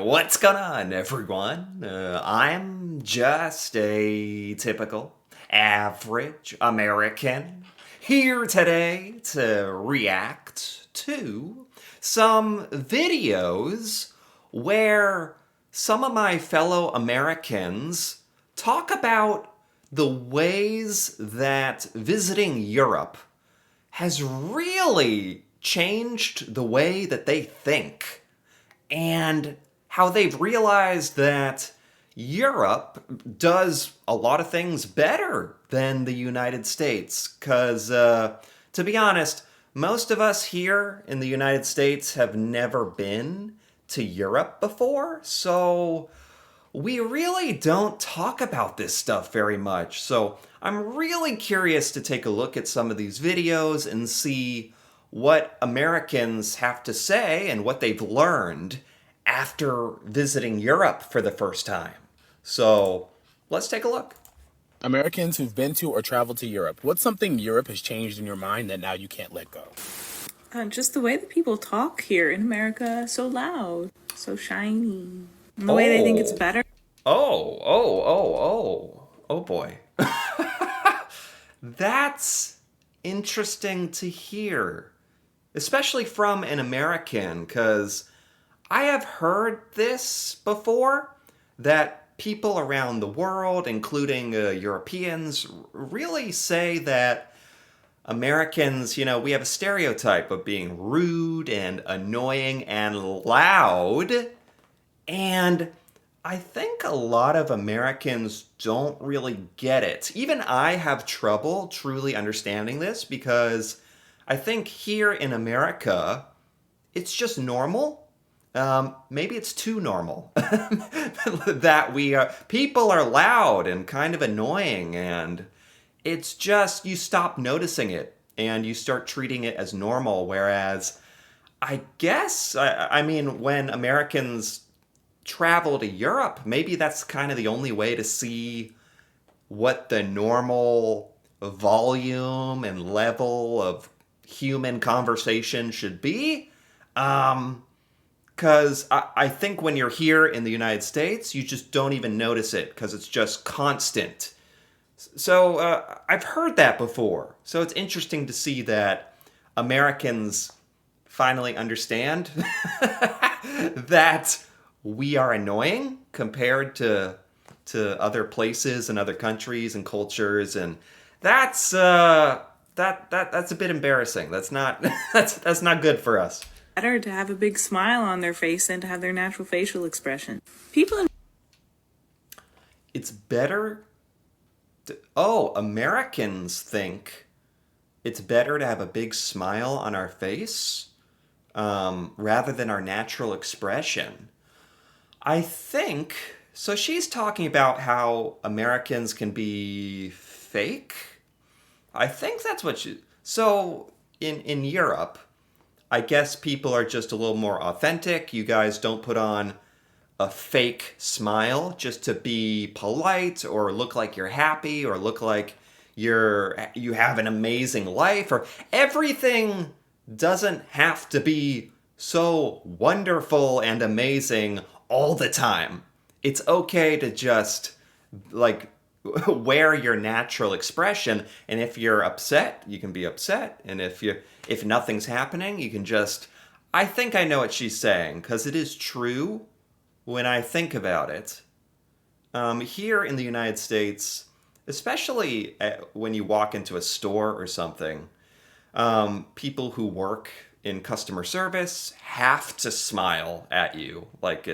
What's going on, everyone? I'm just a typical, average American here today to react to some videos where some of my fellow Americans talk about the ways that visiting Europe has really changed the way that they think and how they've realized that Europe does a lot of things better than the United States. Because, to be honest, most of us here in the United States have never been to Europe before, so we really don't talk about this stuff very much. So I'm really curious to take a look at some of these videos and see what Americans have to say and what they've learned after visiting Europe for the first time. So let's take a look. Americans who've been to or traveled to Europe, what's something Europe has changed in your mind that now you can't let go? Just the way that people talk here in America, so loud, so shiny. And the way they think it's better. Oh boy. That's interesting to hear, especially from an American, because I have heard this before, that people around the world, including Europeans, really say that Americans, we have a stereotype of being rude and annoying and loud. And I think a lot of Americans don't really get it. Even I have trouble truly understanding this because I think here in America, it's just normal. Maybe it's too normal that people are loud and kind of annoying, and it's just you stop noticing it and you start treating it as normal. Whereas I guess, I mean, when Americans travel to Europe, maybe that's kind of the only way to see what the normal volume and level of human conversation should be. Because I think when you're here in the United States, you just don't even notice it because it's just constant. So I've heard that before. So it's interesting to see that Americans finally understand that we are annoying compared to other places and other countries and cultures, and that's that's a bit embarrassing. That's not that's not good for us. Better to have a big smile on their face than to have their natural facial expression. People in It's better. Americans think it's better to have a big smile on our face rather than our natural expression. I think so. She's talking about how Americans can be fake. I think that's what she. So in Europe, I guess people are just a little more authentic. You guys don't put on a fake smile just to be polite or look like you're happy or look like you have an amazing life, or everything doesn't have to be so wonderful and amazing all the time. It's okay to just like wear your natural expression, and if you're upset, you can be upset, and if nothing's happening, you can just I think I know what she's saying, because it is true when I think about it. Here in the United States, especially when you walk into a store or something, people who work in customer service have to smile at you like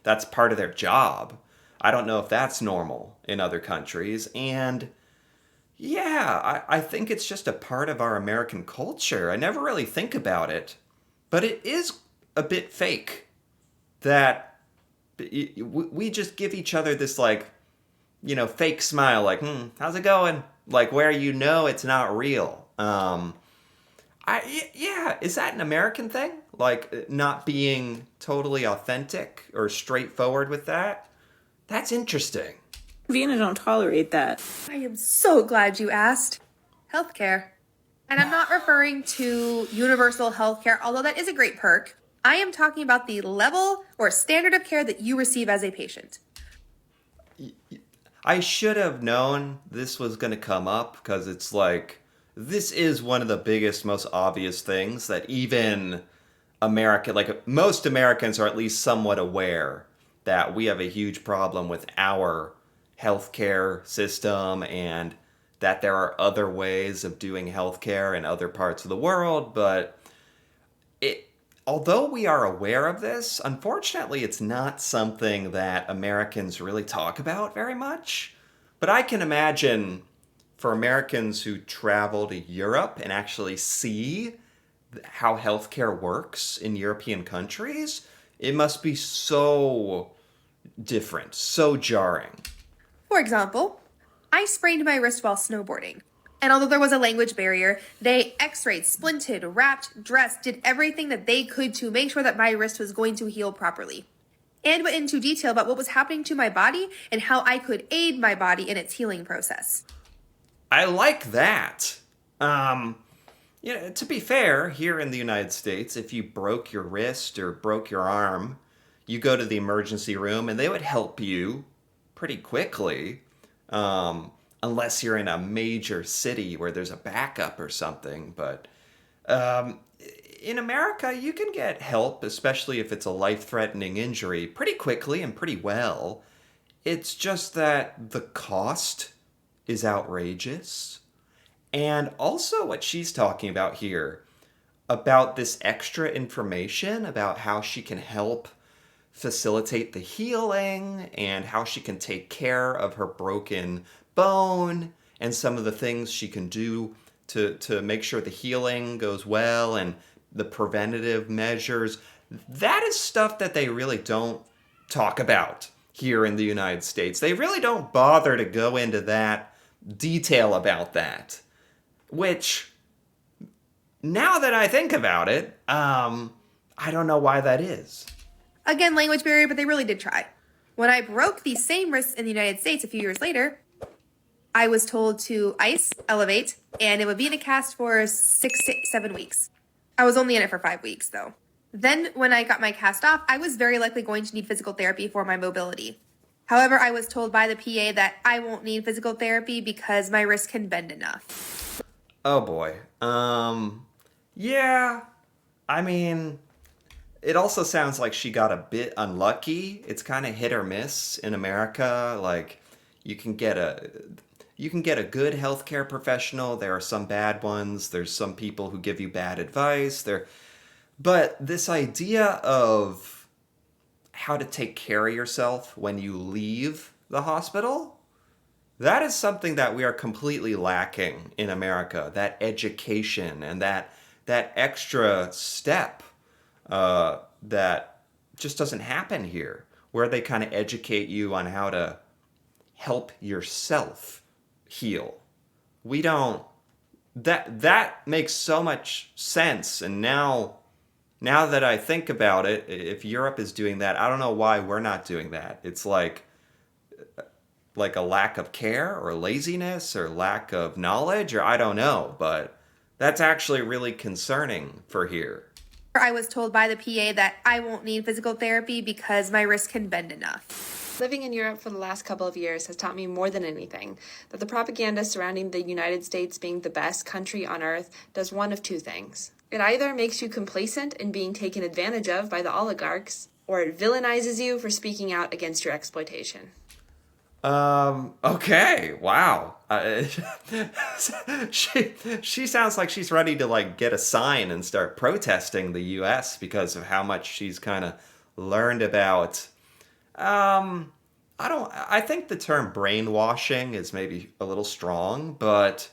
that's part of their job. I don't know if that's normal in other countries. And yeah, I think it's just a part of our American culture. I never really think about it, but it is a bit fake that we just give each other this fake smile, like, how's it going? Like, where it's not real. Yeah, is that an American thing? Like, not being totally authentic or straightforward with that? That's interesting. Vienna don't tolerate that. I am so glad you asked. Healthcare. And I'm not referring to universal healthcare, although that is a great perk. I am talking about the level or standard of care that you receive as a patient. I should have known this was going to come up because it's like, this is one of the biggest, most obvious things that even America, like most Americans are at least somewhat aware that we have a huge problem with our healthcare system and that there are other ways of doing healthcare in other parts of the world. But it, although we are aware of this, unfortunately, it's not something that Americans really talk about very much. But I can imagine for Americans who travel to Europe and actually see how healthcare works in European countries, it must be so different, so jarring. For example, I sprained my wrist while snowboarding. And although there was a language barrier, they x-rayed, splinted, wrapped, dressed, did everything that they could to make sure that my wrist was going to heal properly. And went into detail about what was happening to my body and how I could aid my body in its healing process. I like that. To be fair, here in the United States, if you broke your wrist or broke your arm, you go to the emergency room and they would help you pretty quickly. Unless you're in a major city where there's a backup or something. But in America, you can get help, especially if it's a life-threatening injury, pretty quickly and pretty well. It's just that the cost is outrageous. And also what she's talking about here, about this extra information about how she can help facilitate the healing and how she can take care of her broken bone and some of the things she can do to make sure the healing goes well and the preventative measures. That is stuff that they really don't talk about here in the United States. They really don't bother to go into that detail about that. Which, now that I think about it, I don't know why that is. Again, language barrier, but they really did try. When I broke these same wrists in the United States a few years later, I was told to ice, elevate, and it would be in a cast for 6 to 7 weeks. I was only in it for 5 weeks, though. Then, when I got my cast off, I was very likely going to need physical therapy for my mobility. However, I was told by the PA that I won't need physical therapy because my wrist can bend enough. Oh boy. Yeah. I mean, it also sounds like she got a bit unlucky. It's kind of hit or miss in America. Like, you can get a good healthcare professional. There are some bad ones. There's some people who give you bad advice. But this idea of how to take care of yourself when you leave the hospital, that is something that we are completely lacking in America. That education and that extra step that just doesn't happen here, where they kind of educate you on how to help yourself heal. We don't. That makes so much sense. And now that I think about it, if Europe is doing that, I don't know why we're not doing that. It's like a lack of care or laziness or lack of knowledge, or I don't know, but that's actually really concerning for here. I was told by the PA that I won't need physical therapy because my wrist can bend enough. Living in Europe for the last couple of years has taught me more than anything that the propaganda surrounding the United States being the best country on earth does one of two things. It either makes you complacent in being taken advantage of by the oligarchs, or it villainizes you for speaking out against your exploitation. Okay, wow. She sounds like she's ready to like get a sign and start protesting the US because of how much she's kind of learned about. I think the term brainwashing is maybe a little strong, but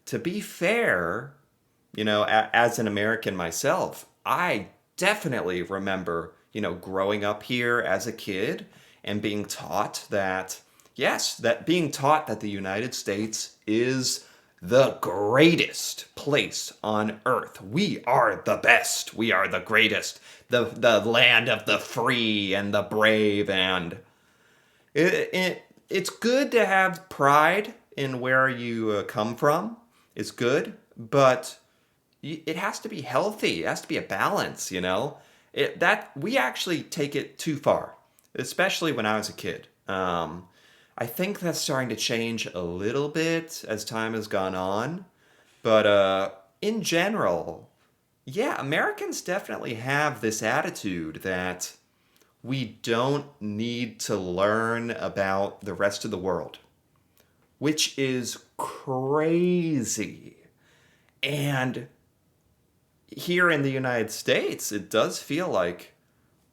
to be fair, as an American myself, I definitely remember, growing up here as a kid and being taught that the United States is the greatest place on earth. We are the best. We are the greatest. The land of the free and the brave. And it's good to have pride in where you come from. It's good, but it has to be healthy. It has to be a balance, That we actually take it too far, especially when I was a kid. I think that's starting to change a little bit as time has gone on, but in general, yeah, Americans definitely have this attitude that we don't need to learn about the rest of the world, which is crazy. And here in the United States, it does feel like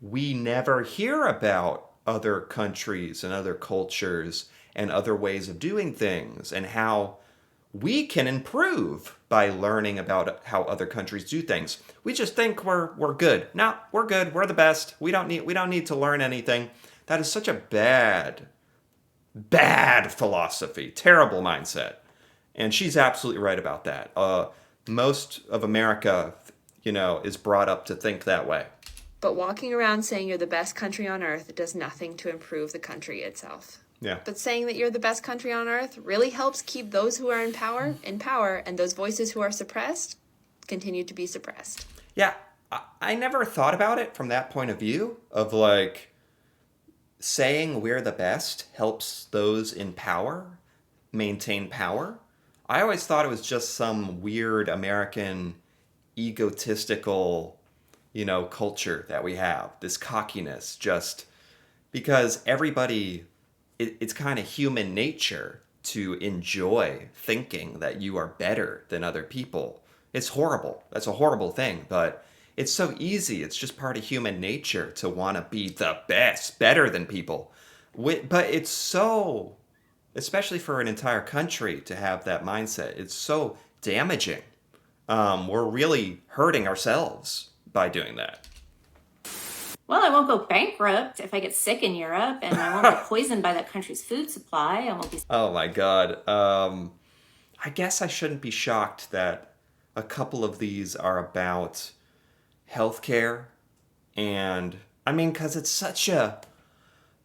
we never hear about other countries and other cultures and other ways of doing things and how we can improve by learning about how other countries do things. We just think we're good. No, we're good. We're the best. We don't need to learn anything. That is such a bad philosophy. Terrible mindset. And she's absolutely right about that. Most of America, is brought up to think that way. But walking around saying you're the best country on earth does nothing to improve the country itself. Yeah. But saying that you're the best country on earth really helps keep those who are in power, and those voices who are suppressed continue to be suppressed. Yeah. I never thought about it from that point of view of like saying we're the best helps those in power maintain power. I always thought it was just some weird American egotistical, culture that we have. This cockiness just because it's kind of human nature to enjoy thinking that you are better than other people. It's horrible. That's a horrible thing, but it's so easy. It's just part of human nature to want to be the best, better than people. But it's so, especially for an entire country to have that mindset, it's so damaging. We're really hurting ourselves by doing that. Well, I won't go bankrupt if I get sick in Europe, and I won't get poisoned by that country's food supply. I won't be. Oh my God. I guess I shouldn't be shocked that a couple of these are about healthcare. And I mean, because it's such a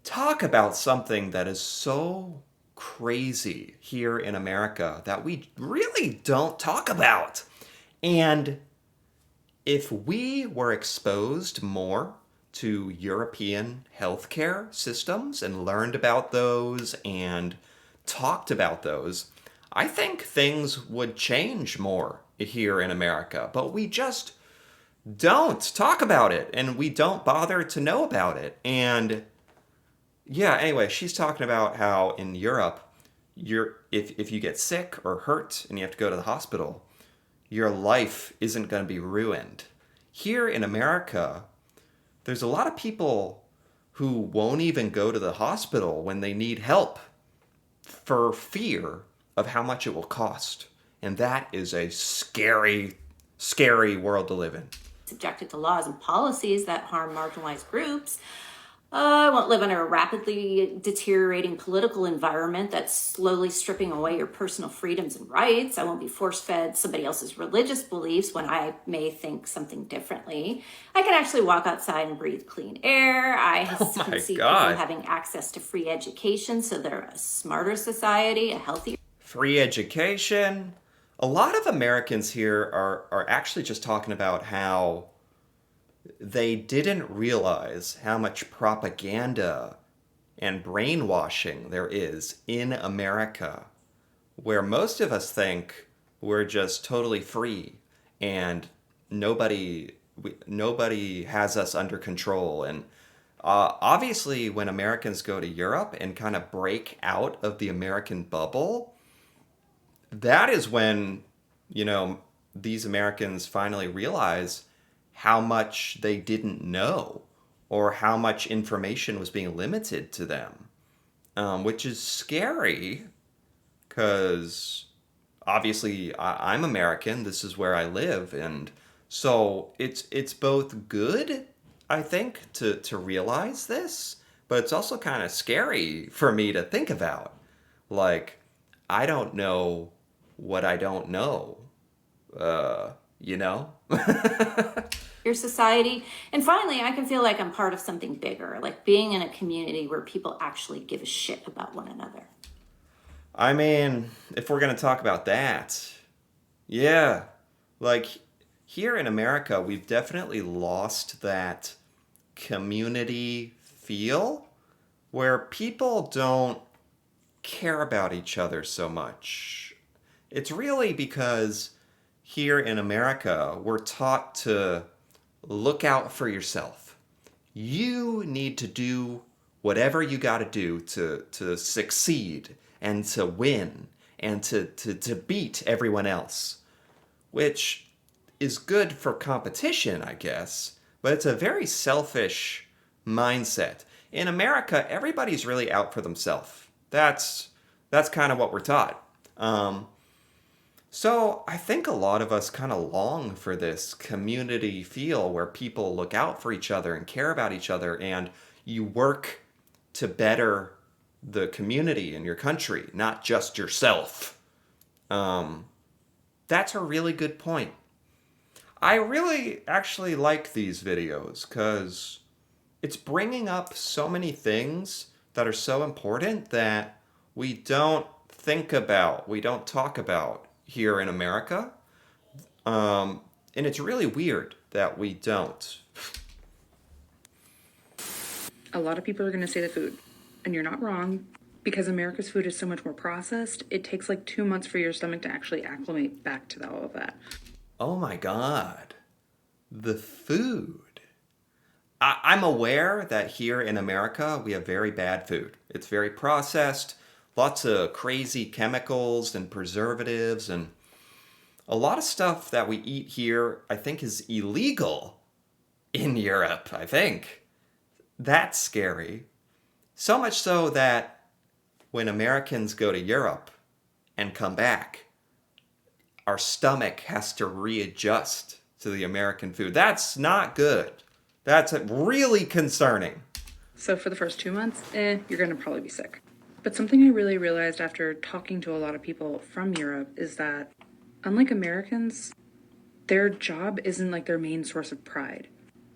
talk about something that is so crazy here in America that we really don't talk about. And if we were exposed more to European healthcare systems and learned about those and talked about those, I think things would change more here in America. But we just don't talk about it and we don't bother to know about it. And yeah, anyway, she's talking about how in Europe, if you get sick or hurt and you have to go to the hospital, your life isn't going to be ruined. Here in America, there's a lot of people who won't even go to the hospital when they need help for fear of how much it will cost. And that is a scary, scary world to live in. Subjected to laws and policies that harm marginalized groups. I won't live under a rapidly deteriorating political environment that's slowly stripping away your personal freedoms and rights. I won't be force-fed somebody else's religious beliefs when I may think something differently. I can actually walk outside and breathe clean air. I can see people having access to free education, so they're a smarter society, a healthier. Free education. A lot of Americans here are actually just talking about how they didn't realize how much propaganda and brainwashing there is in America, where most of us think we're just totally free and nobody has us under control. And obviously, when Americans go to Europe and kind of break out of the American bubble, that is when, these Americans finally realize how much they didn't know or how much information was being limited to them, which is scary because obviously I'm American. This is where I live. And so it's both good, I think, to realize this, but it's also kind of scary for me to think about. Like, I don't know what I don't know, your society. And finally, I can feel like I'm part of something bigger, like being in a community where people actually give a shit about one another. I mean, if we're going to talk about that, yeah, like here in America, we've definitely lost that community feel where people don't care about each other so much. It's really because here in America, we're taught to look out for yourself. You need to do whatever you got to do to succeed and to win and to beat everyone else, which is good for competition, I guess, but it's a very selfish mindset. In America, everybody's really out for themselves. That's kind of what we're taught. So I think a lot of us kind of long for this community feel where people look out for each other and care about each other, and you work to better the community in your country, not just yourself. That's a really good point. I really actually like these videos because it's bringing up so many things that are so important that we don't think about, we don't talk about here in America. And it's really weird that we don't. A lot of people are going to say the food, and you're not wrong. Because America's food is so much more processed, it takes like 2 months for your stomach to actually acclimate back to all of that. Oh my God. The food. I'm aware that here in America, we have very bad food. It's very processed, lots of crazy chemicals and preservatives, and a lot of stuff that we eat here, I think, is illegal in Europe, I think. That's scary. So much so that when Americans go to Europe and come back, our stomach has to readjust to the American food. That's not good. That's really concerning. So for the first 2 months, you're going to probably be sick. But something I really realized after talking to a lot of people from Europe is that, unlike Americans, their job isn't like their main source of pride.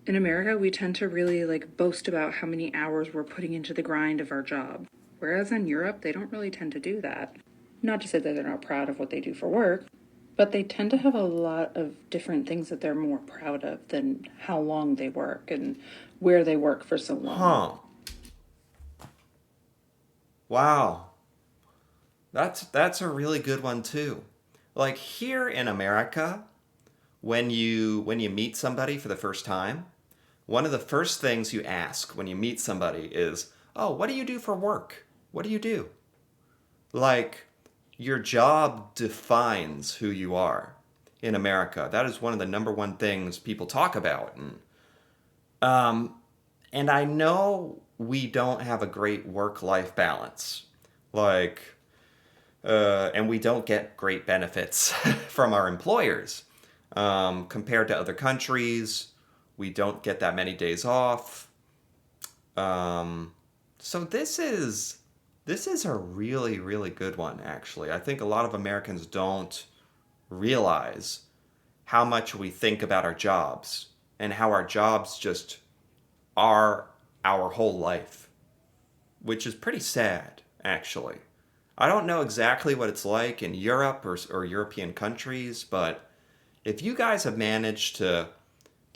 In America, we tend to really like boast about how many hours we're putting into the grind of our job. Whereas in Europe, they don't really tend to do that. Not to say that they're not proud of what they do for work, but they tend to have a lot of different things that they're more proud of than how long they work and where they work for so long. Huh. Wow. That's a really good one too. Like here in America, when you meet somebody for the first time, one of the first things you ask when you meet somebody is, "Oh, what do you do for work? What do you do?" Like, your job defines who you are in America. That is one of the number one things people talk about. And I know we don't have a great work-life balance. And we don't get great benefits from our employers. Compared to other countries, we don't get that many days off. So this is a really, really good one, actually. I think a lot of Americans don't realize how much we think about our jobs and how our jobs just are our whole life, which is pretty sad, actually. I don't know exactly what it's like in Europe or European countries, but if you guys have managed to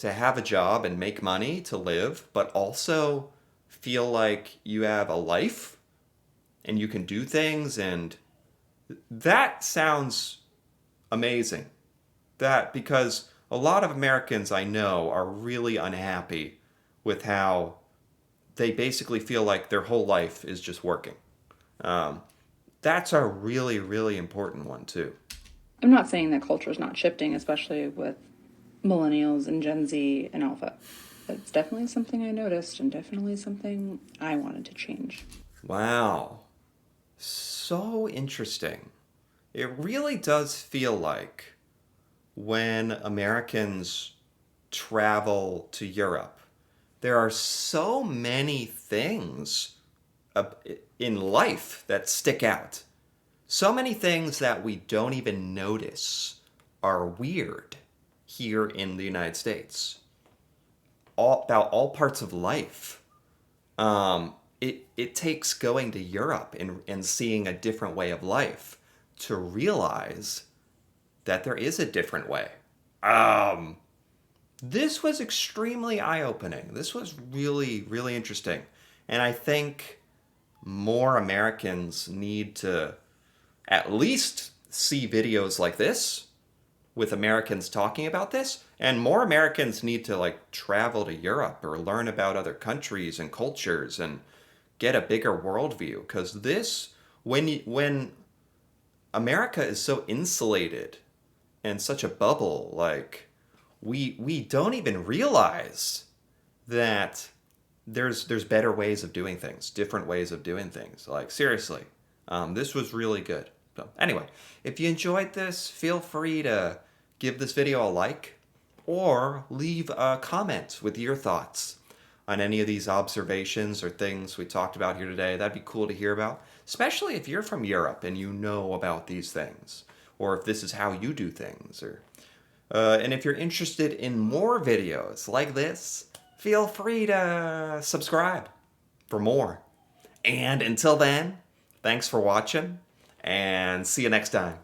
have a job and make money to live, but also feel like you have a life and you can do things, and that sounds amazing. Because a lot of Americans I know are really unhappy with how they basically feel like their whole life is just working. That's a really, really important one too. I'm not saying that culture is not shifting, especially with millennials and Gen Z and Alpha. But it's definitely something I noticed and definitely something I wanted to change. Wow. So interesting. It really does feel like when Americans travel to Europe, there are so many things in life that stick out. So many things that we don't even notice are weird here in the United States. About all parts of life. It takes going to Europe and seeing a different way of life to realize that there is a different way. This was extremely eye-opening. This was really, really interesting. And I think more Americans need to at least see videos like this with Americans talking about this. And more Americans need to like travel to Europe or learn about other countries and cultures and get a bigger worldview. Because this, when America is so insulated and such a bubble, like we don't even realize that there's better ways of doing things, different ways of doing things. Like seriously, this was really good. So anyway, if you enjoyed this, feel free to give this video a like or leave a comment with your thoughts on any of these observations or things we talked about here today. That'd be cool to hear about, especially if you're from Europe and you know about these things, or if this is how you do things, or and if you're interested in more videos like this, feel free to subscribe for more. And until then, thanks for watching, and see you next time.